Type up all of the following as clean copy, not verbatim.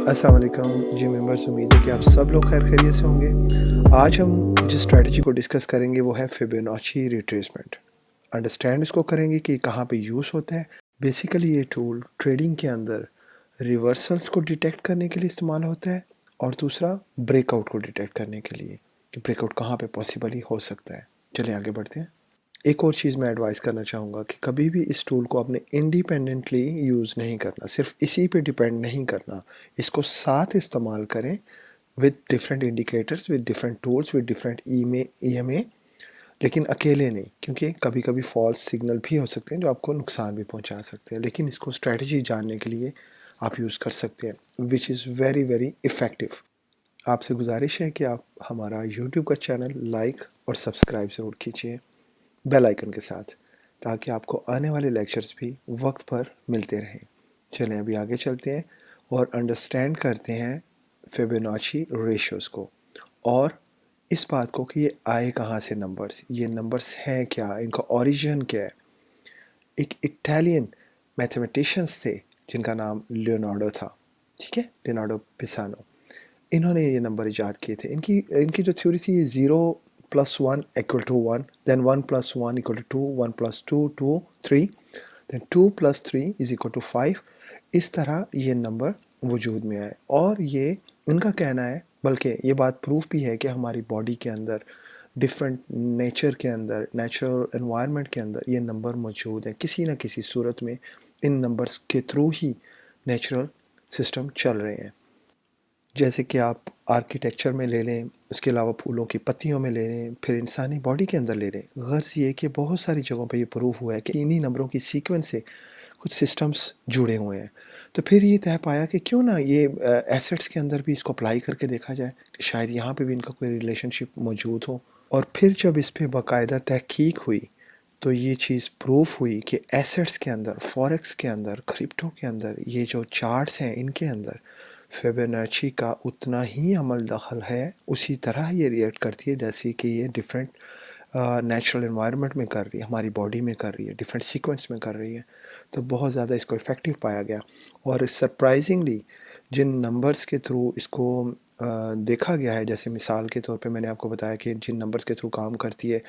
अस्सलाम वालेकुम जी मेंबर्स, उम्मीद है कि आप सब लोग खैर खैरियत से होंगे। आज हम जिस स्ट्रेटजी को डिस्कस करेंगे वो है फिबोनाची रिट्रेसमेंट। अंडरस्टैंड इसको करेंगे कि कहाँ पे यूज़ होता है। बेसिकली ये टूल ट्रेडिंग के अंदर रिवर्सल्स को डिटेक्ट करने के लिए इस्तेमाल होता है और दूसरा ब्रेकआउट को डिटेक्ट करने के लिए कि ब्रेकआउट कहाँ पे पॉसिबली हो सकता है। चलिए आगे बढ़ते हैं। एक और चीज़ मैं एडवाइस करना चाहूँगा कि कभी भी इस टूल को आपने इंडिपेंडेंटली यूज़ नहीं करना, सिर्फ इसी पे डिपेंड नहीं करना। इसको साथ इस्तेमाल करें with different indicators, with different tools, with different EMA, लेकिन अकेले नहीं, क्योंकि कभी कभी फॉल्स सिग्नल भी हो सकते हैं जो आपको नुकसान भी पहुंचा सकते हैं। लेकिन इसको स्ट्रेटजी जानने के लिए आप यूज़ कर सकते हैं, which is very very effective. आपसे गुजारिश है कि आप हमारा यूट्यूब का चैनल लाइक और सब्सक्राइब ज़रूर कीजिए बेल आइकन के साथ, ताकि आपको आने वाले लेक्चर्स भी वक्त पर मिलते रहें। चलें अभी आगे चलते हैं और अंडरस्टैंड करते हैं फिबोनाची रेशियोज़ को और इस बात को कि ये आए कहाँ से नंबर्स, ये नंबर्स हैं क्या, इनका ओरिजिन क्या है। एक इटालियन मैथमेटिशियंस थे जिनका नाम लियोनार्डो था, ठीक है, लियोनार्डो पिसानो। इन्होंने ये नंबर इजाद किए थे। इनकी इनकी जो थ्योरी थी, 0+1 equal to 1, then 1+1 equal to 2, 1+2 2 3, then 2+3 is equal to 5। इस तरह ये नंबर वजूद में आए और ये इनका कहना है, बल्कि ये बात प्रूफ भी है कि हमारी बॉडी के अंदर डिफरेंट नेचर के अंदर, नेचुरल एनवायरनमेंट के अंदर ये नंबर मौजूद हैं। किसी न किसी सूरत में इन नंबर्स के थ्रू ही नेचुरल सिस्टम चल रहे हैं। जैसे कि आप आर्किटेक्चर में ले लें, उसके अलावा फूलों की पत्तियों में ले लें, फिर इंसानी बॉडी के अंदर ले लें। गर्ज़ ये कि बहुत सारी जगहों पे ये प्रूफ हुआ है कि इन्हीं नंबरों की सीक्वेंस से कुछ सिस्टम्स जुड़े हुए हैं। तो फिर ये तय पाया कि क्यों ना ये एसेट्स के अंदर भी इसको अप्लाई करके देखा जाए कि शायद यहाँ पे भी इनका कोई रिलेशनशिप मौजूद हो। और फिर जब इस पे बाकायदा तहकीक हुई तो ये चीज़ प्रूफ हुई कि एसेट्स के अंदर, फॉरेक्स के अंदर, क्रिप्टो के अंदर, ये जो चार्ट्स हैं इनके अंदर फिबोनाची का उतना ही अमल दखल है, उसी तरह ये रिएक्ट करती है जैसे कि ये डिफरेंट नेचुरल एनवायरनमेंट में कर रही है, हमारी बॉडी में कर रही है, डिफरेंट सीक्वेंस में कर रही है। तो बहुत ज़्यादा इसको इफ़ेक्टिव पाया गया और सरप्राइजिंगली जिन नंबर्स के थ्रू इसको देखा गया है, जैसे मिसाल के तौर पे मैंने आपको बताया कि जिन नंबर्स के थ्रू काम करती है,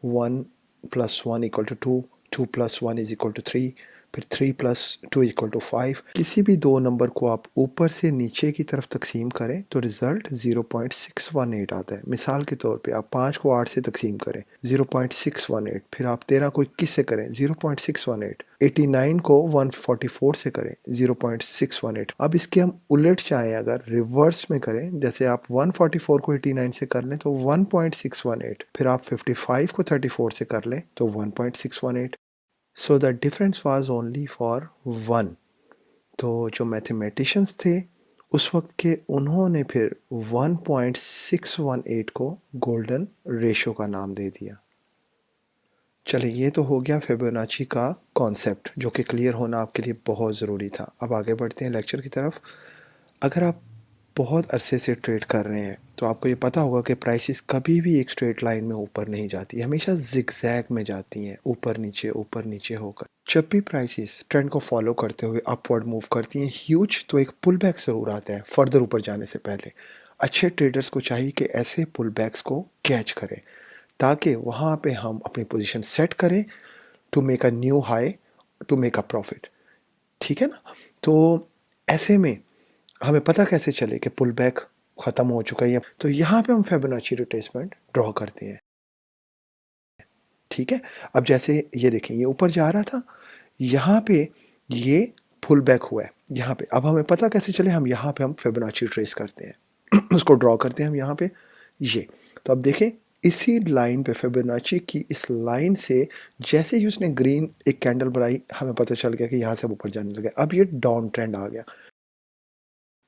1+1 equal to 2, 2+1 is equal to 3, फिर 3+2 इक्वल टू 5। किसी भी दो नंबर को आप ऊपर से नीचे की तरफ तकसीम करें तो रिज़ल्ट 0.618 आता है। मिसाल के तौर पे आप 5 को 8 से तकसीम करें 0.618, फिर आप 13 को 21 से करें 0.618, 89 को 144 से करें 0.618। अब इसके हम उलट चाहें, अगर रिवर्स में करें, जैसे आप 144 को 89 से कर लें तो 1.618, फिर आप 55 को 34 से कर लें तो 1.618। So the difference was only for 1। तो जो मैथमेटिशियंस थे उस वक्त के, उन्होंने फिर 1.618 को गोल्डन रेशो का नाम दे दिया। चलिए ये तो हो गया फिबोनाची का कॉन्सेप्ट, जो कि क्लियर होना आपके लिए बहुत ज़रूरी था। अब आगे बढ़ते हैं लेक्चर की तरफ। अगर आप बहुत अरसे से ट्रेड कर रहे हैं तो आपको ये पता होगा कि प्राइसेस कभी भी एक स्ट्रेट लाइन में ऊपर नहीं जाती, हमेशा जिगजैग में जाती हैं, ऊपर नीचे होकर। जब भी प्राइसेस ट्रेंड को फॉलो करते हुए अपवर्ड मूव करती हैं ह्यूज, तो एक पुल बैक ज़रूर आता है फर्दर ऊपर जाने से पहले। अच्छे ट्रेडर्स को चाहिए कि ऐसे पुल बैक्स को कैच करें ताकि वहाँ पे हम अपनी पोजीशन सेट करें to make a new high, to make a profit. ठीक है ना। तो ऐसे में हमें पता कैसे चले कि पुल बैक ख़त्म हो चुका है, तो यहाँ पे हम फिबोनाची रिट्रेसमेंट ड्रॉ करते हैं। ठीक है। अब जैसे ये देखें, ये ऊपर जा रहा था, यहाँ पे ये पुल बैक हुआ है यहाँ पे। अब हमें पता कैसे चले, हम यहाँ पे हम फिबोनाची ट्रेस करते हैं उसको ड्रॉ करते हैं हम यहाँ पे ये। तो अब देखें इसी लाइन पे, फिबोनाची की इस लाइन से जैसे ही उसने ग्रीन एक कैंडल बनाई, हमें पता चल गया कि यहाँ से ऊपर जाने लगा। अब ये डाउन ट्रेंड आ गया।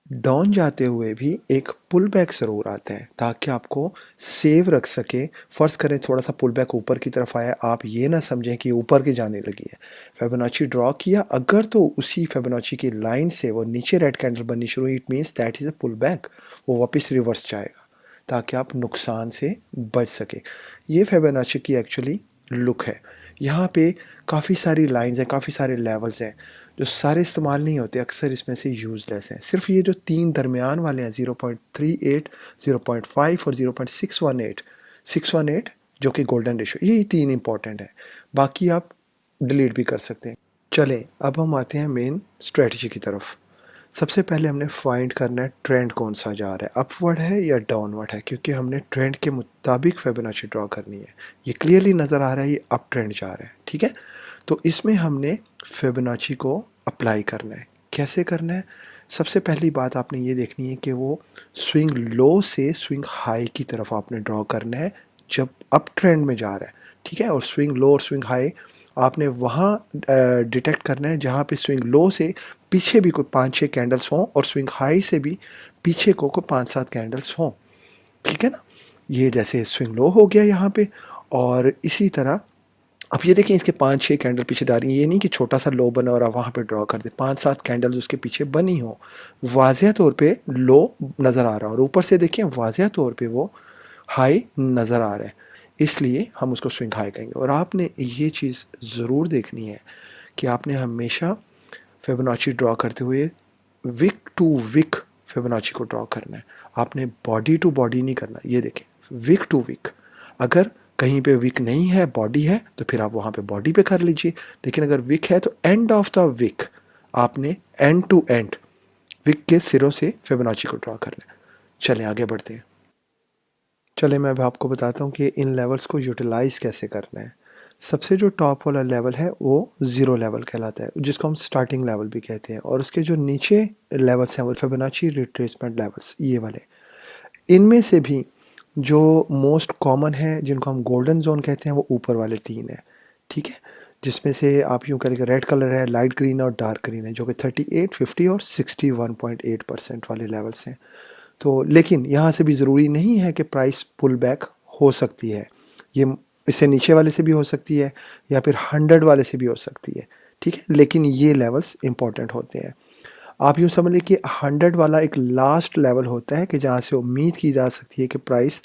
डाउन जाते हुए भी एक पुल बैक ज़रूर आता है ताकि आपको सेव रख सके। फ़र्ज़ करें थोड़ा सा पुल बैक ऊपर की तरफ आया, आप ये ना समझें कि ऊपर की जाने लगी है। फिबोनाची ड्रॉ किया अगर, तो उसी फिबोनाची की लाइन से वो नीचे रेड कैंडल बननी शुरू हुई, it means that is a pull back. वो वापस रिवर्स जाएगा ताकि आप नुकसान से बच सके। ये फिबोनाची की एक्चुअली लुक है। यहाँ पे काफ़ी सारी लाइंस हैं, काफ़ी सारे लेवल्स हैं। जो सारे इस्तेमाल नहीं होते, अक्सर इसमें से यूज़लेस हैं। सिर्फ ये जो 3 दरमियान वाले हैं 0.38, 0.5 और 0.618, 618 जो कि गोल्डन रेशियो, ये 3 इंपॉर्टेंट हैं। बाकी आप डिलीट भी कर सकते हैं। चलें अब हम आते हैं मेन स्ट्रेटजी की तरफ। सबसे पहले हमने फाइंड करना है ट्रेंड कौन सा जा रहा है, अपवर्ड है या डाउनवर्ड है, क्योंकि हमने ट्रेंड के मुताबिक फिबोनाची ड्रॉ करनी है। ये क्लियरली नज़र आ रहा है ये अप ट्रेंड जा रहा है, ठीक है। तो इसमें हमने फिबोनाची को अप्लाई करना है। कैसे करना है? सबसे पहली बात आपने ये देखनी है कि वो स्विंग लो से स्विंग हाई की तरफ आपने ड्रॉ करना है जब अप ट्रेंड में जा रहा है, ठीक है। और स्विंग लो और स्विंग हाई आपने वहाँ डिटेक्ट करना है जहाँ पे स्विंग लो से पीछे भी कोई 5-6 कैंडल्स हों और स्विंग हाई से भी पीछे को 5-7 कैंडल्स हों, ठीक है ना। ये जैसे स्विंग लो हो गया यहाँ पे, और इसी तरह अब ये देखें इसके 5-6 कैंडल पीछे डाल रही हैं। ये नहीं कि छोटा सा लो बना और आप वहाँ पे ड्रॉ कर दें, 5-7 कैंडल्स उसके पीछे बनी हो, वाज़िया तौर पे लो नज़र आ रहा है और ऊपर से देखें वाज़िया तौर पे वो हाई नज़र आ रहा है, इसलिए हम उसको स्विंग हाई कहेंगे। और आपने ये चीज़ ज़रूर देखनी है कि आपने हमेशा फिबोनाची ड्रॉ करते हुए विक टू विक फिबोनाची को ड्रॉ करना है। आपने बॉडी टू बॉडी नहीं करना। ये देखें विक टू विक, अगर कहीं पे विक नहीं है बॉडी है तो फिर आप वहाँ पे बॉडी पे कर लीजिए, लेकिन अगर विक है तो एंड ऑफ द विक आपने एंड टू एंड विक के सिरों से फिबोनाची को ड्रॉ करना है। चलें आगे बढ़ते हैं। चलें मैं अब आपको बताता हूँ कि इन लेवल्स को यूटिलाइज़ कैसे करना है। सबसे जो टॉप वाला लेवल है वो ज़ीरो लेवल कहलाता है, जिसको हम स्टार्टिंग लेवल भी कहते हैं, और उसके जो नीचे लेवल्स हैं वो फिबोनाची रिट्रेसमेंट लेवल्स, ये वाले। इनमें से भी जो मोस्ट कॉमन है जिनको हम गोल्डन जोन कहते हैं वो ऊपर वाले 3 हैं, ठीक है। जिसमें से आप यूँ करें कि रेड कलर है, लाइट ग्रीन और डार्क ग्रीन है, जो कि 38, 50 और 61.8% वाले लेवल्स हैं। तो लेकिन यहाँ से भी ज़रूरी नहीं है कि प्राइस पुल बैक हो सकती है, ये इससे नीचे वाले से भी हो सकती है या फिर 100 वाले से भी हो सकती है, ठीक है। लेकिन ये लेवल्स इंपॉर्टेंट होते हैं। आप यूँ समझ लें कि 100 वाला एक लास्ट लेवल होता है कि जहाँ से उम्मीद की जा सकती है कि प्राइस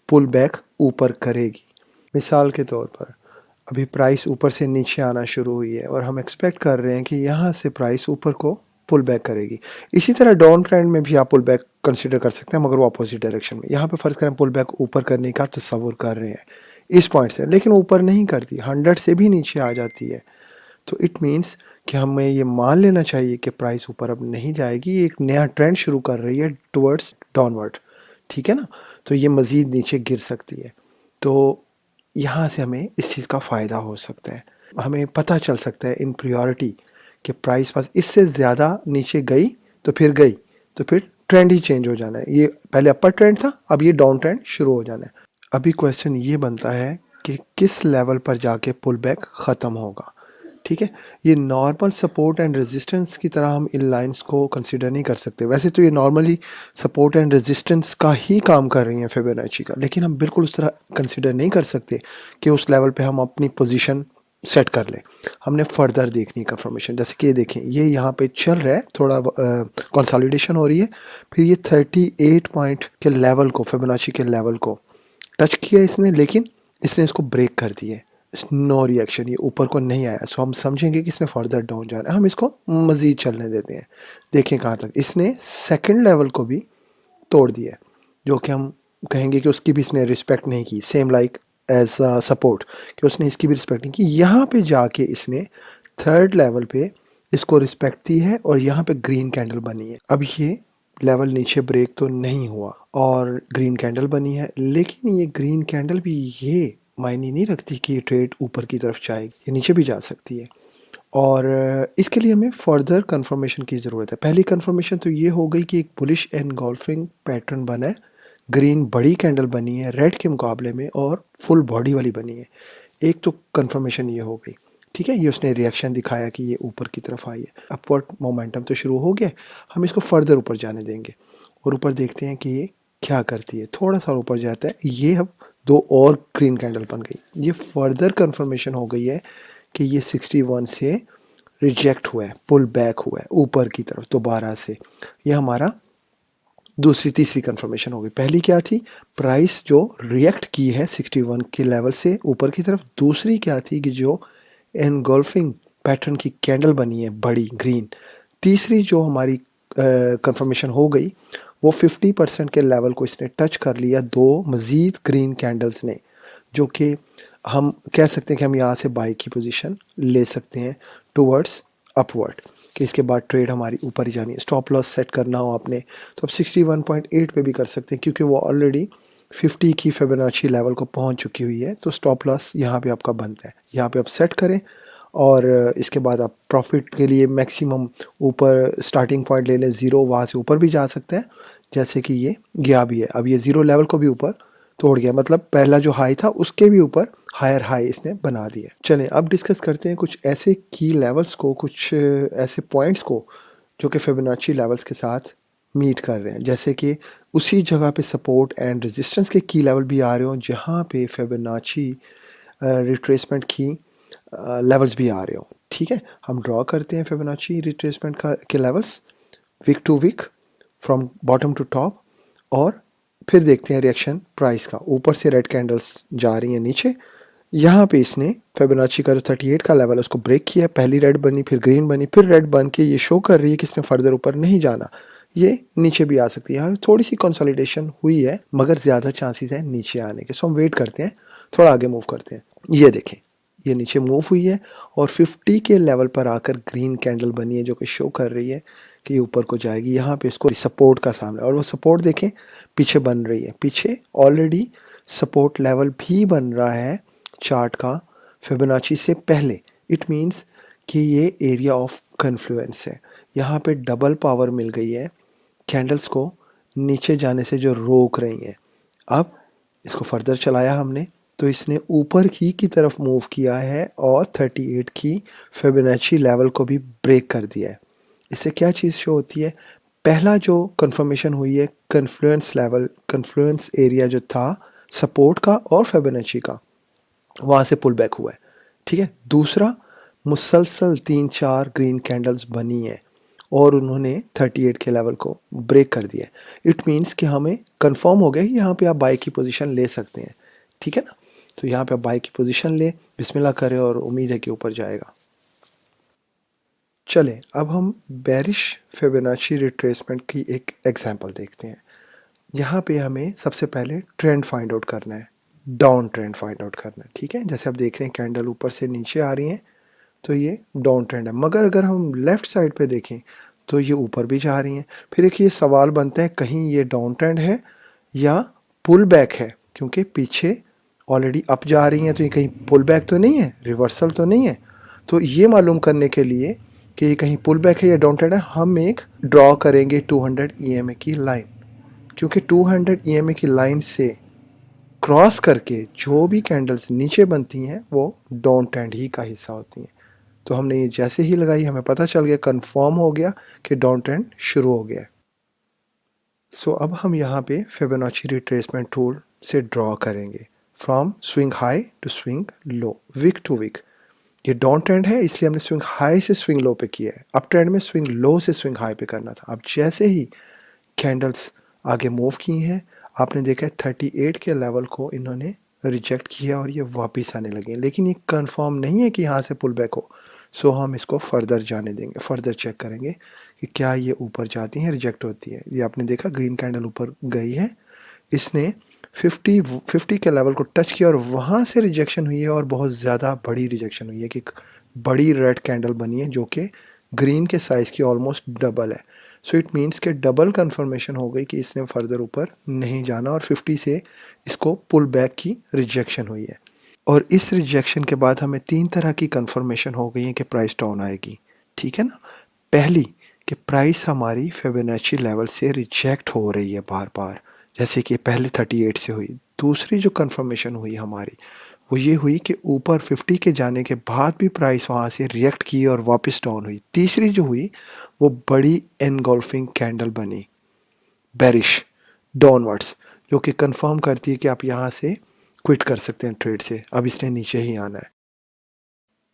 पुल बैक ऊपर करेगी। मिसाल के तौर पर अभी प्राइस ऊपर से नीचे आना शुरू हुई है और हम एक्सपेक्ट कर रहे हैं कि यहाँ से प्राइस ऊपर को पुल बैक करेगी। इसी तरह डाउन ट्रेंड में भी आप पुल बैक कंसिडर कर सकते हैं, मगर वो अपोजिट डायरेक्शन में। यहाँ पे फ़र्ज़ करें पुल बैक ऊपर करने का तस्वुर कर रहे हैं इस पॉइंट से, लेकिन ऊपर नहीं करती, 100 से भी नीचे आ जाती है, तो इट मीन्स कि हमें ये मान लेना चाहिए कि प्राइस ऊपर अब नहीं जाएगी, ये एक नया ट्रेंड शुरू कर रही है टुवर्ड्स डाउनवर्ड, ठीक है ना। तो ये मज़ीद नीचे गिर सकती है। तो यहाँ से हमें इस चीज़ का फ़ायदा हो सकता है, हमें पता चल सकता है इन प्रियोरिटी कि प्राइस बस इससे ज़्यादा नीचे गई तो फिर ट्रेंड ही चेंज हो जाना है। ये पहले अपर ट्रेंड था, अब ये डाउन ट्रेंड शुरू हो जाना है। अभी क्वेश्चन ये बनता है कि किस लेवल पर जाके पुल बैक ख़त्म होगा, ठीक है। ये नॉर्मल सपोर्ट एंड रेजिस्टेंस की तरह हम इन लाइंस को कंसिडर नहीं कर सकते। वैसे तो ये नॉर्मली सपोर्ट एंड रेजिस्टेंस का ही काम कर रही हैं फिबोनाची का, लेकिन हम बिल्कुल उस तरह कंसिडर नहीं कर सकते कि उस लेवल पे हम अपनी पोजीशन सेट कर लें। हमने फर्दर देखनी कंफर्मेशन, जैसे कि ये देखें ये यहाँ पे चल रहा है, थोड़ा कंसोलिडेशन हो रही है, फिर ये 38 पॉइंट के लेवल को, फिबोनाची के लेवल को टच किया इसने, लेकिन इसने इसको ब्रेक कर दिए, नो रिएक्शन, ये ऊपर को नहीं आया। सो हम समझेंगे कि इसने फर्दर डाउन जा रहा है, हम इसको मज़ीद चलने देते हैं। देखें कहाँ तक इसने सेकंड लेवल को भी तोड़ दिया, जो कि हम कहेंगे कि उसकी भी इसने रिस्पेक्ट नहीं की, सेम लाइक एज सपोर्ट, कि उसने इसकी भी रिस्पेक्ट नहीं की। यहाँ पे जाके इसने थर्ड लेवल पे इसको रिस्पेक्ट दी है और यहाँ पे ग्रीन कैंडल बनी है। अब ये लेवल नीचे ब्रेक तो नहीं हुआ और ग्रीन कैंडल बनी है, लेकिन ये ग्रीन कैंडल भी ये मायने नहीं रखती कि ये ट्रेड ऊपर की तरफ जाएगी, ये नीचे भी जा सकती है। और इसके लिए हमें फर्दर कंफर्मेशन की ज़रूरत है। पहली कंफर्मेशन तो ये हो गई कि एक बुलिश एनगल्फिंग पैटर्न बना है, ग्रीन बड़ी कैंडल बनी है रेड के मुकाबले में और फुल बॉडी वाली बनी है। एक तो कंफर्मेशन ये हो गई, ठीक है। ये उसने रिएक्शन दिखाया कि ये ऊपर की तरफ आई है, अपवर्ड मोमेंटम तो शुरू हो गया। हम इसको फर्दर ऊपर जाने देंगे और ऊपर देखते हैं कि ये क्या करती है। थोड़ा सा ऊपर जाता है, ये अब 2 और ग्रीन कैंडल बन गई। ये फर्दर कंफर्मेशन हो गई है कि ये 61 से रिजेक्ट हुआ है, पुल बैक हुआ है ऊपर की तरफ दोबारा से। ये हमारा दूसरी तीसरी कंफर्मेशन हो गई। पहली क्या थी, प्राइस जो रिएक्ट की है 61 के लेवल से ऊपर की तरफ। दूसरी क्या थी कि जो एनगल्फिंग पैटर्न की कैंडल बनी है बड़ी ग्रीन। तीसरी जो हमारी कंफर्मेशन हो गई वो 50% के लेवल को इसने टच कर लिया दो मज़ीद ग्रीन कैंडल्स ने, जो कि हम कह सकते हैं कि हम यहाँ से बाई की पोजीशन ले सकते हैं टुवर्ड्स अपवर्ड, कि इसके बाद ट्रेड हमारी ऊपर ही जानी है। स्टॉप लॉस सेट करना हो आपने तो अब 61.8 पे भी कर सकते हैं, क्योंकि वो ऑलरेडी 50 की फिबोनाची लेवल को पहुंच चुकी हुई है, तो स्टॉप लॉस यहाँ पे आपका बनता है। यहाँ पे आप सेट करें और इसके बाद आप प्रॉफिट के लिए मैक्सिमम ऊपर स्टार्टिंग पॉइंट ले लें ज़ीरो, वहाँ से ऊपर भी जा सकते हैं, जैसे कि ये गया भी है। अब ये ज़ीरो लेवल को भी ऊपर तोड़ गया, मतलब पहला जो हाई था उसके भी ऊपर हायर हाई इसने बना दिया। चलें अब डिस्कस करते हैं कुछ ऐसे की लेवल्स को, कुछ ऐसे पॉइंट्स को जो कि फिबोनाची लेवल्स के साथ मीट कर रहे हैं, जैसे कि उसी जगह पे सपोर्ट एंड रेजिस्टेंस के की लेवल भी आ रहे हो जहाँ पे फिबोनाची रिट्रेसमेंट की लेवल्स भी आ रहे हो। ठीक है, हम ड्रॉ करते हैं फिबोनाची रिट्रेसमेंट का के levels week to week from bottom to top, और फिर देखते हैं रिएक्शन प्राइस का। ऊपर से रेड कैंडल्स जा रही हैं नीचे, यहाँ पे इसने फिबोनाची का जो 38 का लेवल है उसको ब्रेक किया, पहली रेड बनी, फिर ग्रीन बनी, फिर रेड बन के ये शो कर रही है कि इसने फर्दर ऊपर नहीं जाना, ये नीचे भी आ सकती है। यहाँ थोड़ी सी कंसोलिडेशन हुई है मगर ज़्यादा चांसेस है नीचे आने के, सो हम वेट करते हैं, थोड़ा आगे मूव करते हैं। ये देखें, ये नीचे मूव हुई है और 50 के लेवल पर आकर ग्रीन कैंडल बनी है, जो कि शो कर रही है कि ये ऊपर को जाएगी। यहाँ पे इसको सपोर्ट का सामना, और वो सपोर्ट देखें पीछे बन रही है, पीछे ऑलरेडी सपोर्ट लेवल भी बन रहा है चार्ट का फिबोनाची से पहले। इट मीन्स कि ये एरिया ऑफ कन्फ्लुएंस है। यहाँ पे डबल पावर मिल गई है कैंडल्स को नीचे जाने से जो रोक रही हैं। अब इसको फर्दर चलाया हमने तो इसने ऊपर की तरफ मूव किया है और 38 की फिबोनाची लेवल को भी ब्रेक कर दिया है। इससे क्या चीज़ शो होती है, पहला जो कंफर्मेशन हुई है कन्फ्लुएंस लेवल, कन्फ्लुएंस एरिया जो था सपोर्ट का और फिबोनाची का, वहाँ से पुल बैक हुआ है। ठीक है, दूसरा मुसलसल 3-4 ग्रीन कैंडल्स बनी है और उन्होंने 38 के लेवल को ब्रेक कर दिया है। इट मीन्स कि हमें कंफर्म हो गया कि यहाँ पे आप बाई की पोजीशन ले सकते हैं। ठीक है ना, तो यहाँ पे आप बाई की पोजीशन ले, बिस्मिल्लाह करें और उम्मीद है कि ऊपर जाएगा। चलें अब हम बेरिश फिबोनाची रिट्रेसमेंट की एक एग्जांपल देखते हैं। यहाँ पे हमें सबसे पहले ट्रेंड फाइंड आउट करना है, डाउन ट्रेंड फाइंड आउट करना है। ठीक है, जैसे आप देख रहे हैं कैंडल ऊपर से नीचे आ रही हैं तो ये डाउन ट्रेंड है, मगर अगर हम लेफ़्ट साइड पे देखें तो ये ऊपर भी जा रही हैं। फिर एक ये सवाल बनता है कहीं ये डाउन ट्रेंड है या पुल बैक है, क्योंकि पीछे ऑलरेडी अप जा रही हैं, तो ये कहीं पुल बैक तो नहीं है, रिवर्सल तो नहीं है। तो ये मालूम करने के लिए कि ये कहीं पुल बैक है या डाउन ट्रेंड है, हम एक ड्रॉ करेंगे 200 EMA की लाइन, क्योंकि 200 EMA की लाइन से क्रॉस करके जो भी कैंडल्स नीचे बनती हैं वो डाउन ट्रेंड ही का हिस्सा होती हैं। तो हमने ये जैसे ही लगाई हमें पता चल गया, कंफर्म हो गया कि डाउन ट्रेंड शुरू हो गया है। सो अब हम यहाँ पे फिबोनाची रिट्रेसमेंट टूल से ड्रॉ करेंगे from swing high to swing low, week to week. ये डाउन ट्रेंड है इसलिए हमने स्विंग हाई से स्विंग लो पे किया है, अप ट्रेंड में स्विंग लो से स्विंग हाई पे करना था। अब जैसे ही कैंडल्स आगे मूव की हैं आपने देखा है 38 के लेवल को इन्होंने रिजेक्ट किया और ये वापस आने लगे, लेकिन ये कंफर्म नहीं है कि यहाँ से पुल बैक हो। सो हम इसको फर्दर जाने देंगे, फर्दर चेक करेंगे कि क्या ये ऊपर जाती हैं, रिजेक्ट होती है। ये आपने देखा ग्रीन कैंडल ऊपर गई है, इसने 50 के लेवल को टच किया और वहाँ से रिजेक्शन हुई है और बहुत ज़्यादा बड़ी रिजेक्शन हुई है कि बड़ी रेड कैंडल बनी है जो कि ग्रीन के साइज़ की ऑलमोस्ट डबल है। सो इट मीन्स कि डबल कंफर्मेशन हो गई कि इसने फर्दर ऊपर नहीं जाना और 50 से इसको पुल बैक की रिजेक्शन हुई है। और इस रिजेक्शन के बाद हमें 3 तरह की कंफर्मेशन हो गई है कि प्राइस डाउन आएगी। ठीक है ना, पहली कि प्राइस हमारी फिबोनाची लेवल से रिजेक्ट हो रही है बार बार, जैसे कि पहले 38 से हुई। दूसरी जो कंफर्मेशन हुई हमारी वो ये हुई कि ऊपर 50 के जाने के बाद भी प्राइस वहाँ से रिएक्ट की और वापस डाउन हुई। तीसरी जो हुई वो बड़ी एनगल्फिंग कैंडल बनी बेरिश डाउनवर्ड्स, जो कि कंफर्म करती है कि आप यहाँ से क्विट कर सकते हैं ट्रेड से, अब इसने नीचे ही आना है।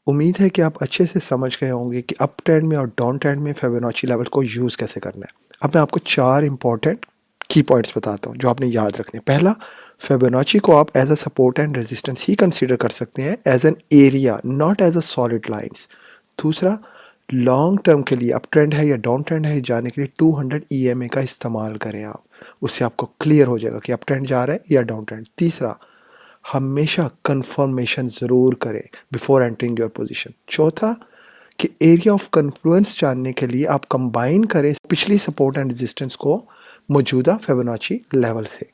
उम्मीद है कि आप अच्छे से समझ गए होंगे कि अप ट्रेंड में और डाउन ट्रेंड में फिबोनाची लेवल को यूज़ कैसे करना है। अब मैं आपको 4 इंपॉर्टेंट की पॉइंट्स बताता हूँ जो आपने याद रखने। पहला, फिबोनाची को आप as a support and resistance ही कंसीडर कर सकते हैं, as an area, not as a solid lines. दूसरा, लॉन्ग टर्म के लिए अप ट्रेंड है या डाउन ट्रेंड है जाने के लिए 200 EMA का इस्तेमाल करें आप, उससे आपको क्लियर हो जाएगा कि अप ट्रेंड जा रहा है या डाउन ट्रेंड। तीसरा, हमेशा कंफर्मेशन ज़रूर करें बिफोर एंटरिंग योर पोजीशन। चौथा, कि एरिया ऑफ कन्फ्लुएंस जानने के लिए आप कंबाइन करें पिछली सपोर्ट एंड रेजिस्टेंस को मौजूदा फिबोनाची लेवल से,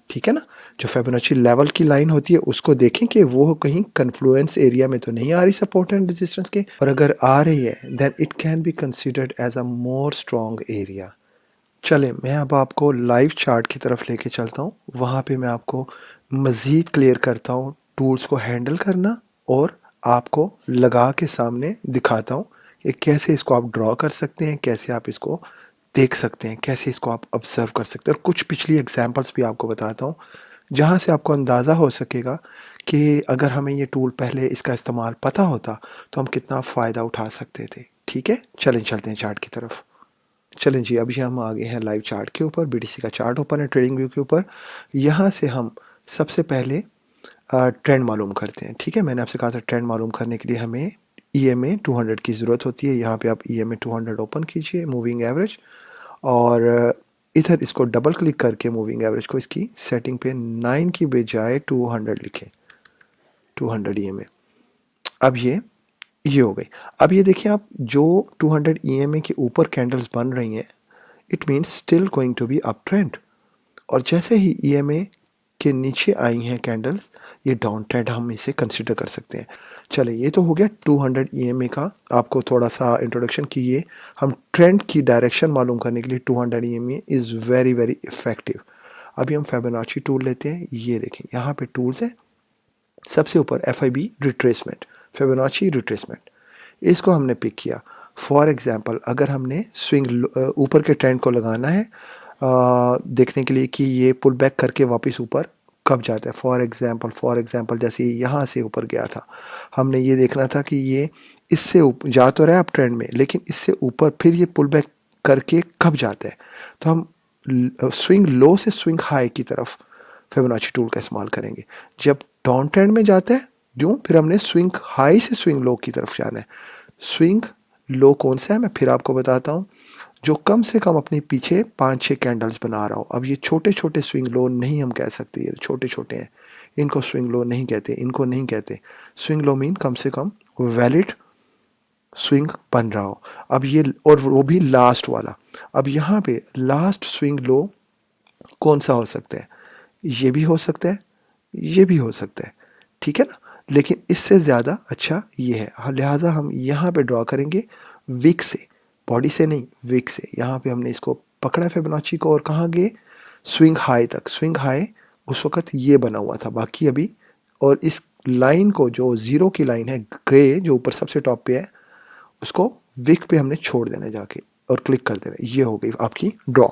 ठीक है ना। जो फिबोनाची लेवल की लाइन होती है उसको देखें कि वो कहीं कन्फ्लुएंस एरिया में तो नहीं आ रही सपोर्ट एंड रेजिस्टेंस के, और अगर आ रही है then it can be considered as a more strong area. चले मैं अब आपको लाइव चार्ट की तरफ लेके चलता हूँ, वहाँ पे मैं आपको मज़ीद क्लियर करता हूँ टूल्स को हैंडल करना, और आपको लगा के सामने दिखाता हूँ कि कैसे इसको आप ड्रॉ कर सकते हैं, कैसे आप इसको देख सकते हैं, कैसे इसको आप ऑब्ज़र्व कर सकते हैं, और कुछ पिछली एग्जांपल्स भी आपको बताता हूँ जहाँ से आपको अंदाज़ा हो सकेगा कि अगर हमें ये टूल पहले इसका इस्तेमाल पता होता तो हम कितना फ़ायदा उठा सकते थे। ठीक है, चलें चलते हैं चार्ट की तरफ। चलें जी, अभी हम आ गए हैं लाइव चार्ट के ऊपर। BTC का चार्ट ओपन है ट्रेडिंग व्यू के ऊपर। यहाँ से हम सबसे पहले ट्रेंड मालूम करते हैं। ठीक है, मैंने आपसे कहा था ट्रेंड मालूम करने के लिए हमें EMA 200 की ज़रूरत होती है। यहाँ पे आप EMA 200 ओपन कीजिए, मूविंग एवरेज, और इधर इसको डबल क्लिक करके मूविंग एवरेज को इसकी सेटिंग पे 9 की बजाय 200 लिखें, 200 EMA। अब ये हो गई। अब ये देखिए आप, जो 200 EMA के ऊपर कैंडल्स बन रही हैं, it means still going to be up trend, और जैसे ही EMA के नीचे आई हैं कैंडल्स, ये डाउन ट्रेंड हम इसे कंसिडर कर सकते हैं। चले, ये तो हो गया 200 EMA का आपको थोड़ा सा इंट्रोडक्शन की। ये हम ट्रेंड की डायरेक्शन मालूम करने के लिए 200 EMA is very very effective. अभी हम फिबोनाची टूल लेते हैं। ये देखें यहाँ पे टूल्स हैं, सबसे ऊपर FIB रिट्रेसमेंट, फिबोनाची रिट्रेसमेंट, इसको हमने पिक किया। फॉर एग्जांपल अगर हमने स्विंग ऊपर के ट्रेंड को लगाना है देखने के लिए कि ये पुल बैक करके वापस ऊपर कब जाता है। फॉर एग्जांपल जैसे यहाँ से ऊपर गया था, हमने ये देखना था कि ये इससे ऊपर जा तो रहा है अप ट्रेंड में, लेकिन इससे ऊपर फिर ये पुल बैक करके कब जाता है। तो हम स्विंग लो से स्विंग हाई की तरफ फिबोनाची टूल का इस्तेमाल करेंगे। जब डाउन ट्रेंड में जाता है जो, फिर हमने स्विंग हाई से स्विंग लो की तरफ जाना है। स्विंग लो कौन सा है मैं फिर आपको बताता हूँ, जो कम से कम अपने पीछे 5-6 कैंडल्स बना रहा हो। अब ये छोटे छोटे स्विंग लो नहीं हम कह सकते, ये छोटे छोटे हैं, इनको स्विंग लो नहीं कहते, इनको नहीं कहते। स्विंग लो मीन कम से कम वैलिड स्विंग बन रहा हो। अब ये, और वो भी लास्ट वाला। अब यहाँ पे लास्ट स्विंग लो कौन सा हो सकता है, ये भी हो सकता है, ये भी हो सकता है, ठीक है ना। लेकिन इससे ज़्यादा अच्छा ये है, लिहाजा हम यहाँ पे ड्रॉ करेंगे विक से, बॉडी से नहीं, विक से। यहाँ पे हमने इसको पकड़ा फिबोनाची को, और कहाँ गए, स्विंग हाई तक। स्विंग हाई उस वक्त ये बना हुआ था, बाकी अभी, और इस लाइन को जो ज़ीरो की लाइन है ग्रे जो ऊपर सबसे टॉप पे है, उसको विक पे हमने छोड़ देना जाके और क्लिक कर देना। ये हो गई आपकी ड्रॉ।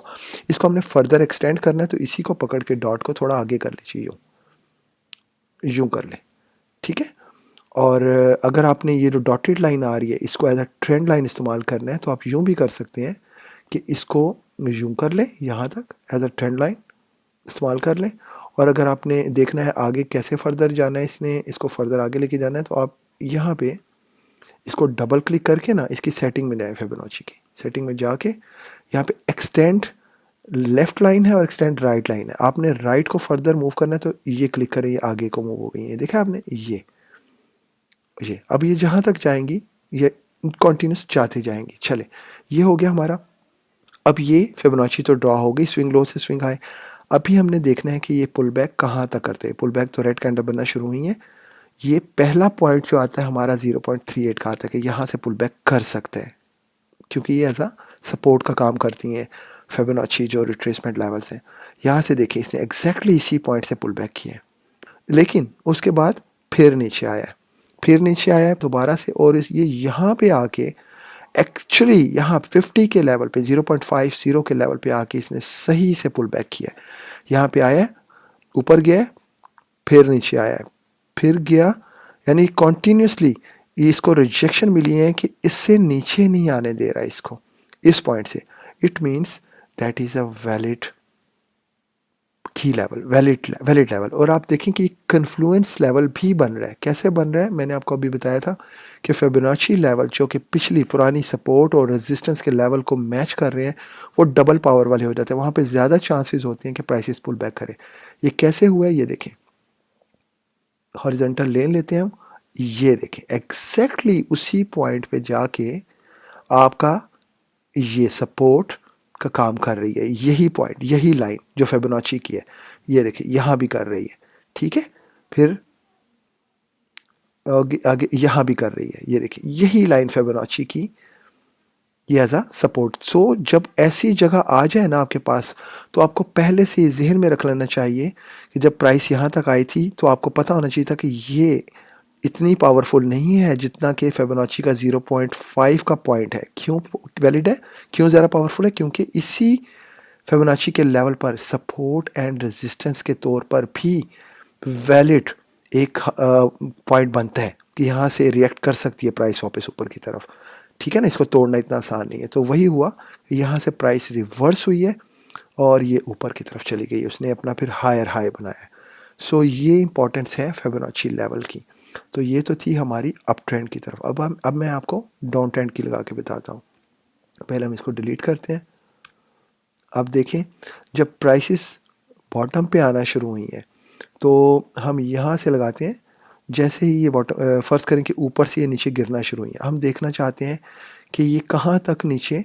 इसको हमने फर्दर एक्सटेंड करना है, तो इसी को पकड़ के डॉट को थोड़ा आगे कर लीजिए, यूँ कर ले, ठीक है। और अगर आपने ये जो डॉटेड लाइन आ रही है इसको एज अ ट्रेंड लाइन इस्तेमाल करना है, तो आप यूँ भी कर सकते हैं कि इसको यूँ कर लें, यहाँ तक एज अ ट्रेंड लाइन इस्तेमाल कर लें। और अगर आपने देखना है आगे कैसे फ़र्दर जाना है, इसको फ़र्दर आगे लेके जाना है, तो आप यहाँ पे इसको डबल क्लिक करके ना इसकी सेटिंग में जाएँ, फिबोनाची की सेटिंग में जाके यहाँ पे एक्सटेंड लेफ़्ट लाइन है और एक्सटेंड राइट लाइन है। आपने राइट को फर्दर मूव करना है, तो ये क्लिक करें, ये आगे को मूव हो गई है, देखा आपने, ये अब ये जहाँ तक जाएंगी ये कॉन्टीन्यूस जाते जाएंगी। चले, ये हो गया हमारा। अब ये फिबोनाची तो ड्रॉ हो गई स्विंग लो से स्विंग हाई। अभी हमने देखना है कि ये पुल बैक कहाँ तक करते हैं। पुल बैक तो रेड कैंडल बनना शुरू हुई है। ये पहला पॉइंट जो आता है हमारा 0.38 का आता है कि यहाँ से पुल बैक कर सकते हैं, क्योंकि ये ऐसा सपोर्ट का काम करती हैं फिबोनाची जो रिट्रेसमेंट लेवल्स हैं। यहाँ से देखिए इसने एग्जैक्टली इसी पॉइंट से पुल बैक किया है, लेकिन उसके बाद फिर नीचे आया है, फिर नीचे आया है दोबारा से, और ये यहाँ पे आके एक्चुअली यहाँ 50 के लेवल पे 0.50 के लेवल पे आके इसने सही से पुल बैक किया है। यहाँ पे आया है, ऊपर गया है, फिर नीचे आया है, फिर गया, यानी कॉन्टीन्यूसली इसको रिजेक्शन मिली है कि इससे नीचे नहीं आने दे रहा है इसको, इस पॉइंट से। It means that is a valid की लेवल, वैलिड लेवल। और आप देखें कि कन्फ्लुएंस लेवल भी बन रहा है। कैसे बन रहा है? मैंने आपको अभी बताया था कि फिबोनाची लेवल जो कि पिछली पुरानी सपोर्ट और रेजिस्टेंस के लेवल को मैच कर रहे हैं, वो डबल पावर वाले हो जाते हैं। वहाँ पे ज़्यादा चांसेस होते हैं कि प्राइसेस पुल बैक करें। ये कैसे हुआ है ये देखें। हॉरिजॉन्टल लेन लेते हैं हम, ये देखें एग्जैक्टली उसी पॉइंट पे जाके आपका ये सपोर्ट का काम कर रही है। यही पॉइंट, यही लाइन जो फिबोनाची की है, ये देखिए यहाँ भी कर रही है। ठीक है, फिर आगे आगे यहाँ भी कर रही है। ये देखिए यही लाइन फिबोनाची की, ये एज अ सपोर्ट। सो जब ऐसी जगह आ जाए ना आपके पास, तो आपको पहले से जहन में रख लेना चाहिए कि जब प्राइस यहाँ तक आई थी तो आपको पता होना चाहिए था कि ये इतनी पावरफुल नहीं है जितना कि फिबोनाची का 0.5 का पॉइंट है। क्यों वैलिड है, क्यों ज़्यादा पावरफुल है? क्योंकि इसी फिबोनाची के लेवल पर सपोर्ट एंड रेजिस्टेंस के तौर पर भी वैलिड एक पॉइंट बनता है कि यहाँ से रिएक्ट कर सकती है प्राइस वापस ऊपर की तरफ। ठीक है ना, इसको तोड़ना इतना आसान नहीं है। तो वही हुआ कि यहाँ से प्राइस रिवर्स हुई है और ये ऊपर की तरफ चली गई, उसने अपना फिर हायर हाई बनाया है। सो ये इंपॉर्टेंस है फिबोनाची लेवल की। तो ये तो थी हमारी अप ट्रेंड की तरफ। अब मैं आपको डाउन ट्रेंड की लगा के बताता हूँ। पहले हम इसको डिलीट करते हैं। अब देखें, जब प्राइसेस बॉटम पे आना शुरू हुई हैं तो हम यहाँ से लगाते हैं। जैसे ही ये बॉटम फर्स्ट करें कि ऊपर से ये नीचे गिरना शुरू हुई है, हम देखना चाहते हैं कि ये कहाँ तक नीचे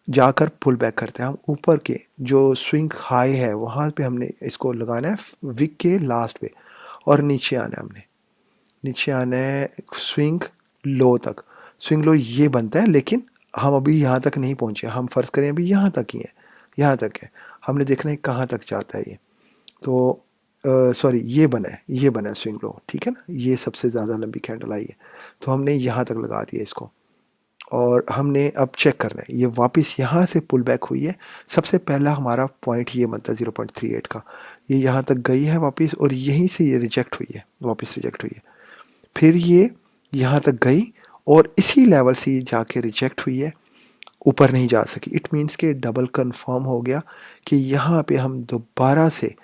जाकर पुल बैक करते हैं। हम ऊपर के जो स्विंग हाई है वहाँ पे हमने इसको लगाना है वीक के लास्ट पे, और नीचे आना है हमने, नीचे आना है स्विंग लो तक। स्विंग लो ये बनता है, लेकिन हम अभी यहाँ तक नहीं पहुँचे। हम फर्ज करें अभी यहाँ तक ही है, यहाँ तक है। हमने देखना है कहाँ तक जाता है ये। तो सॉरी, ये बना है स्विंग लो। ठीक है ना, ये सबसे ज़्यादा लंबी कैंडल आई है, तो हमने यहाँ तक लगा दिया इसको। और हमने अब चेक करना है ये वापस यहाँ से पुल बैक हुई है। सबसे पहला हमारा पॉइंट ये बनता है 0.38 का। ये यहाँ तक गई है वापस, और यहीं से ये रिजेक्ट हुई है, वापस रिजेक्ट हुई है। फिर ये यहाँ तक गई और इसी लेवल से ये जाके रिजेक्ट हुई है, ऊपर नहीं जा सकी। इट मीन्स के डबल कंफर्म हो गया कि यहाँ पे हम दोबारा से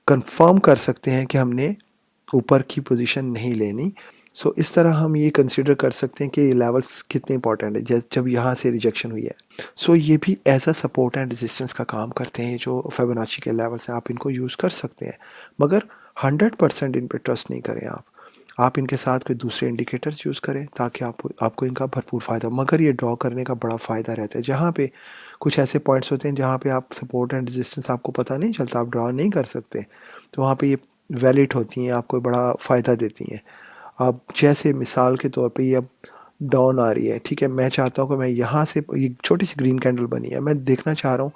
कंफर्म कर सकते हैं कि हमने ऊपर की पोजीशन नहीं लेनी। सो इस तरह हम ये कंसिडर कर सकते हैं कि ये लेवल्स कितने इंपॉर्टेंट है जब यहाँ से रिजेक्शन हुई है। सो ये भी as a support and resistance का काम करते हैं। जो फिबोनाची के लेवल्स हैं आप इनको यूज़ कर सकते हैं, मगर 100% इन पर ट्रस्ट नहीं करें आप इनके साथ कोई दूसरे इंडिकेटर्स यूज़ करें ताकि आपको इनका भरपूर फ़ायदा। मगर ये ड्रॉ करने का बड़ा फ़ायदा रहता है। जहाँ पे कुछ ऐसे पॉइंट्स होते हैं जहाँ पे आप सपोर्ट एंड रेजिस्टेंस आपको पता नहीं चलता, आप ड्रॉ नहीं कर सकते, तो वहाँ पे ये वैलिड होती हैं, आपको बड़ा फ़ायदा देती हैं। अब जैसे मिसाल के तौर पे ये अब डाउन आ रही है, ठीक है, मैं चाहता हूँ कि मैं यहाँ से, ये छोटी सी ग्रीन कैंडल बनी है, मैं देखना चाह रहा हूँ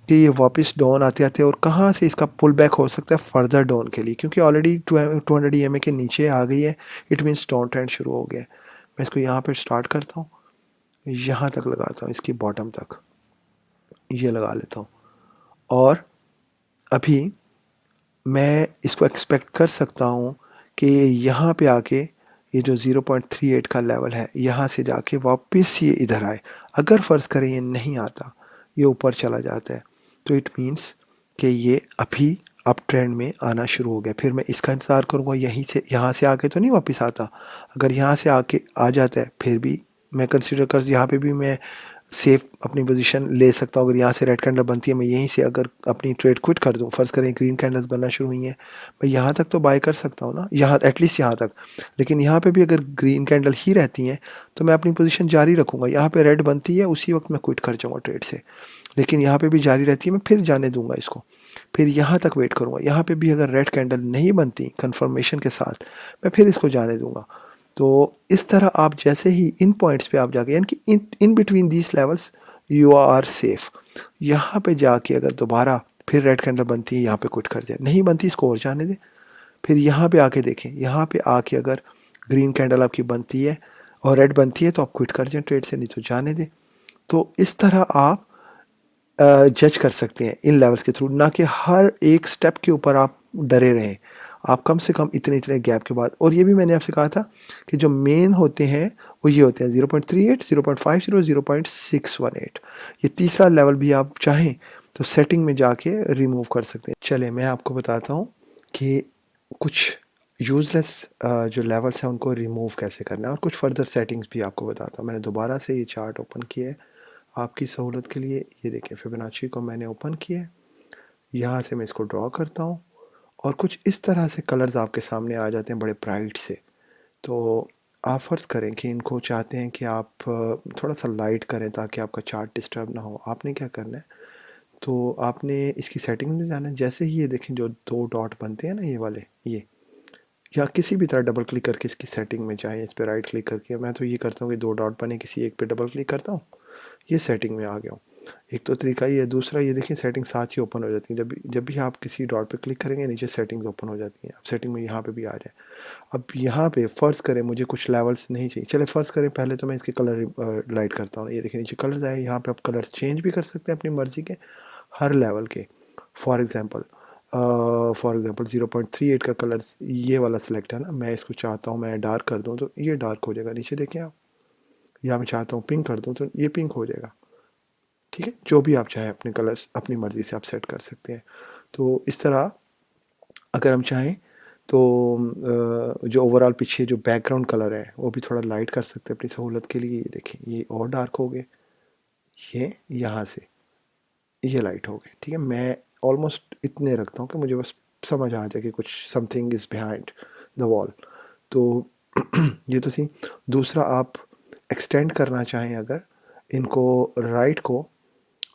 कि ये वापस डाउन आते आते और कहाँ से इसका पुल बैक हो सकता है फर्दर डाउन के लिए, क्योंकि ऑलरेडी 200 EMA के नीचे आ गई है। इट मीन्स डाउन ट्रेंड शुरू हो गया है। मैं इसको यहाँ पर स्टार्ट करता हूँ, यहाँ तक लगाता हूँ, इसकी बॉटम तक ये लगा लेता हूँ, और अभी मैं इसको एक्सपेक्ट कर सकता हूँ कि यहाँ पे आके ये जो 0.38 का लेवल है यहाँ से जाके वापस ये इधर आए। अगर फ़र्ज़ करें ये नहीं आता, ये ऊपर चला जाता है, तो इट मीन्स कि ये अभी अप ट्रेंड में आना शुरू हो गया। फिर मैं इसका इंतज़ार करूँगा, यहीं से यहाँ से आके तो नहीं वापस आता। अगर यहाँ से आके आ जाता है फिर भी मैं कंसिडर कर, यहाँ पे भी मैं सेफ अपनी पोजीशन ले सकता हूँ। अगर यहाँ से रेड कैंडल बनती है, मैं यहीं से अगर अपनी ट्रेड क्विट कर दूँ, फ़र्ज़ करें ग्रीन कैंडल्स बनना शुरू हुई हैं, मैं यहाँ तक तो बाय कर सकता हूँ ना, यहाँ एटलीस्ट यहाँ तक। लेकिन यहाँ पे भी अगर ग्रीन कैंडल ही रहती हैं तो मैं अपनी पोजीशन जारी रखूँगा। यहाँ पे रेड बनती है, उसी वक्त मैं क्विट कर जाऊँगा ट्रेड से। लेकिन यहाँ पे भी जारी रहती है, मैं फिर जाने दूँगा इसको, फिर यहाँ तक वेट करूँगा। यहाँ पे भी अगर रेड कैंडल नहीं बनती कन्फर्मेशन के साथ, मैं फिर इसको जाने दूँगा। तो इस तरह आप जैसे ही इन पॉइंट्स पे आप जाके, यानी कि in between these levels you are safe. यहाँ पे जाके अगर दोबारा फिर रेड कैंडल बनती है, यहाँ पे क्विट कर जाए, नहीं बनती इसको और जाने दें। फिर यहाँ पे आके देखें, यहाँ पे आके अगर ग्रीन कैंडल आपकी बनती है और रेड बनती है तो आप क्विट कर जाएं ट्रेड से, नहीं तो जाने दें। तो इस तरह आप जज कर सकते हैं इन लेवल्स के थ्रू, ना कि हर एक स्टेप के ऊपर आप डरे रहें। आप कम से कम इतने इतने गैप के बाद, और ये भी मैंने आपसे कहा था कि जो मेन होते हैं वो ये होते हैं 0.38, 0.50, 0.618। ये तीसरा लेवल भी आप चाहें तो सेटिंग में जाके रिमूव कर सकते हैं। चले मैं आपको बताता हूँ कि कुछ यूज़लेस जो लेवल्स हैं उनको रिमूव कैसे करना है और कुछ फर्दर सेटिंग्स भी आपको बताता हूँ। मैंने दोबारा से ये चार्ट ओपन किया है आपकी सहूलत के लिए। ये देखिए फिबोनाची को मैंने ओपन किया है, यहाँ से मैं इसको ड्रॉ करता हूँ और कुछ इस तरह से कलर्स आपके सामने आ जाते हैं बड़े ब्राइट से। तो आप फ़र्ज़ करें कि इनको चाहते हैं कि आप थोड़ा सा लाइट करें ताकि आपका चार्ट डिस्टर्ब ना हो। आपने क्या करना है, तो आपने इसकी सेटिंग में जाना है। जैसे ही ये देखें जो दो डॉट बनते हैं ना ये वाले, ये या किसी भी तरह डबल क्लिक करके इसकी सेटिंग में जाएँ, इस पे राइट क्लिक करके। मैं तो ये करता हूँ कि दो डॉट बने, किसी एक पे डबल क्लिक करता हूँ, ये सेटिंग में आ गया हूँ। एक तो तरीका ये है, दूसरा ये देखिए सेटिंग साथ ही ओपन हो जाती है। जब भी आप किसी डॉट पे क्लिक करेंगे नीचे सेटिंग्स ओपन हो जाती हैं। अब सेटिंग में यहाँ पे भी आ जाए। अब यहाँ पे फ़र्ज़ करें मुझे कुछ लेवल्स नहीं चाहिए, चलिए फ़र्ज़ करें पहले तो मैं इसके कलर लाइट करता हूँ। ये देखिए नीचे कलर्स आए, यहाँ पे आप कलर्स चेंज भी कर सकते हैं अपनी मर्ज़ी के हर लेवल के। फॉर एग्ज़ाम्पल 0.38 का कलर्स ये वाला सिलेक्ट है ना, मैं इसको चाहता हूँ मैं डार्क कर दूँ तो ये डार्क हो जाएगा, नीचे देखें आप। या मैं चाहता हूँ पिंक कर दूँ तो ये पिंक हो जाएगा। ठीक है, जो भी आप चाहें अपने कलर्स अपनी मर्ज़ी से आप सेट कर सकते हैं। तो इस तरह अगर हम चाहें तो जो ओवरऑल पीछे जो बैकग्राउंड कलर है वो भी थोड़ा लाइट कर सकते हैं अपनी सहूलत के लिए। ये देखें ये और डार्क हो गए, ये यहाँ से ये लाइट हो गए। ठीक है, मैं ऑलमोस्ट इतने रखता हूँ कि मुझे बस समझ आ जाए कि कुछ something is behind the wall. तो ये तो थी। दूसरा आप एक्सटेंड करना चाहें अगर इनको राइट को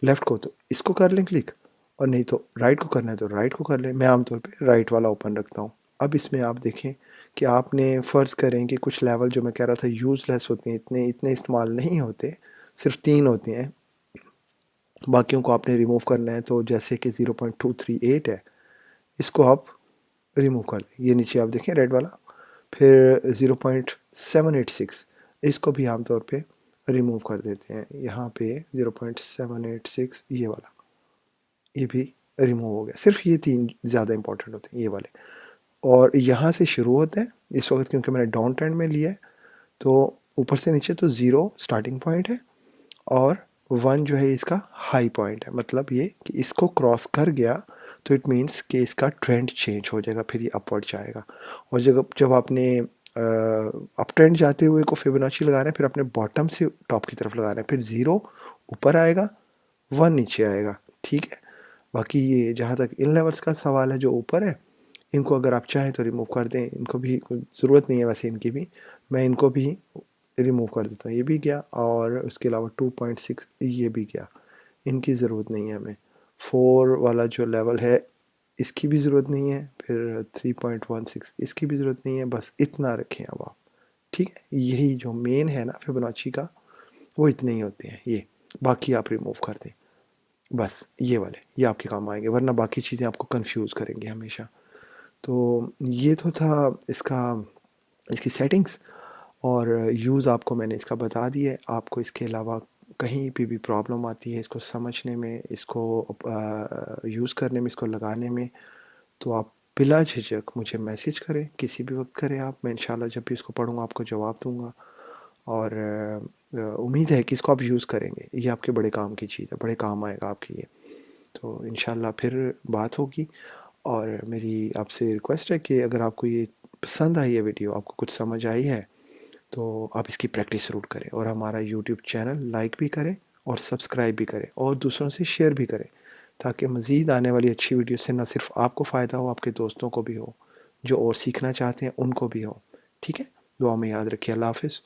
लेफ़्ट को तो इसको कर लें क्लिक, और नहीं तो राइट को करना है तो राइट को कर लें। मैं आमतौर पे राइट वाला ओपन रखता हूँ। अब इसमें आप देखें कि आपने फ़र्ज़ करें कि कुछ लेवल जो मैं कह रहा था यूज़लेस होते हैं, इतने इतने इस्तेमाल नहीं होते, सिर्फ 3 होते हैं, बाकियों को आपने रिमूव करना है। तो जैसे कि 0.238 है, इसको आप रिमूव कर दें। ये नीचे आप देखें रेड वाला। फिर 0.786 इसको भी आमतौर पे रिमूव कर देते हैं। यहाँ पे 0.786 ये वाला, ये भी रिमूव हो गया। सिर्फ ये 3 ज़्यादा इंपॉर्टेंट होते हैं ये वाले। और यहाँ से शुरू होता है इस वक्त, क्योंकि मैंने डाउन ट्रेंड में लिया है तो ऊपर से नीचे तो 0 स्टार्टिंग पॉइंट है और 1 जो है इसका हाई पॉइंट है। मतलब ये कि इसको क्रॉस कर गया तो इट मीन्स कि इसका ट्रेंड चेंज हो जाएगा, फिर ये अपवर्ड जाएगा। और जब जब आपने अप ट्रेंड जाते हुए को फिबोनाची लगाना है, फिर अपने बॉटम से टॉप की तरफ लगाना है। फिर 0 ऊपर आएगा, 1 नीचे आएगा। ठीक है, बाकी ये जहाँ तक इन लेवल्स का सवाल है जो ऊपर है, इनको अगर आप चाहें तो रिमूव कर दें। इनको भी कोई ज़रूरत नहीं है वैसे इनकी भी, मैं इनको भी रिमूव कर देता हूँ। ये भी गया और उसके अलावा 2.6 ये भी गया, इनकी ज़रूरत नहीं है हमें। 4 वाला जो लेवल है इसकी भी ज़रूरत नहीं है। फिर 3.16 इसकी भी ज़रूरत नहीं है। बस इतना रखें अब आप। ठीक है, यही जो मेन है ना फिबोनाची का, वो इतने ही होते हैं। ये बाकी आप रिमूव कर दें, बस ये वाले ये आपके काम आएंगे, वरना बाकी चीज़ें आपको कंफ्यूज करेंगी हमेशा। तो ये तो था इसका, इसकी सेटिंग्स और यूज़ आपको मैंने इसका बता दिया है। आपको इसके अलावा कहीं पे भी प्रॉब्लम आती है इसको समझने में, इसको यूज़ करने में, इसको लगाने में, तो आप बिला झिझक मुझे मैसेज करें, किसी भी वक्त करें आप। मैं इंशाल्लाह जब भी इसको पढ़ूँगा आपको जवाब दूँगा। और उम्मीद है कि इसको आप यूज़ करेंगे। ये आपके बड़े काम की चीज़ है, बड़े काम आएगा आपकी ये। तो इंशाल्लाह फिर बात होगी। और मेरी आपसे रिक्वेस्ट है कि अगर आपको ये पसंद आई है वीडियो, आपको कुछ समझ आई है, तो आप इसकी प्रैक्टिस ज़रूर करें और हमारा यूट्यूब चैनल लाइक भी करें और सब्सक्राइब भी करें और दूसरों से शेयर भी करें, ताकि मज़ीद आने वाली अच्छी वीडियो से न सिर्फ आपको फ़ायदा हो, आपके दोस्तों को भी हो, जो और सीखना चाहते हैं उनको भी हो। ठीक है, दुआ में याद रखिए। अल्लाह हाफ़िज़।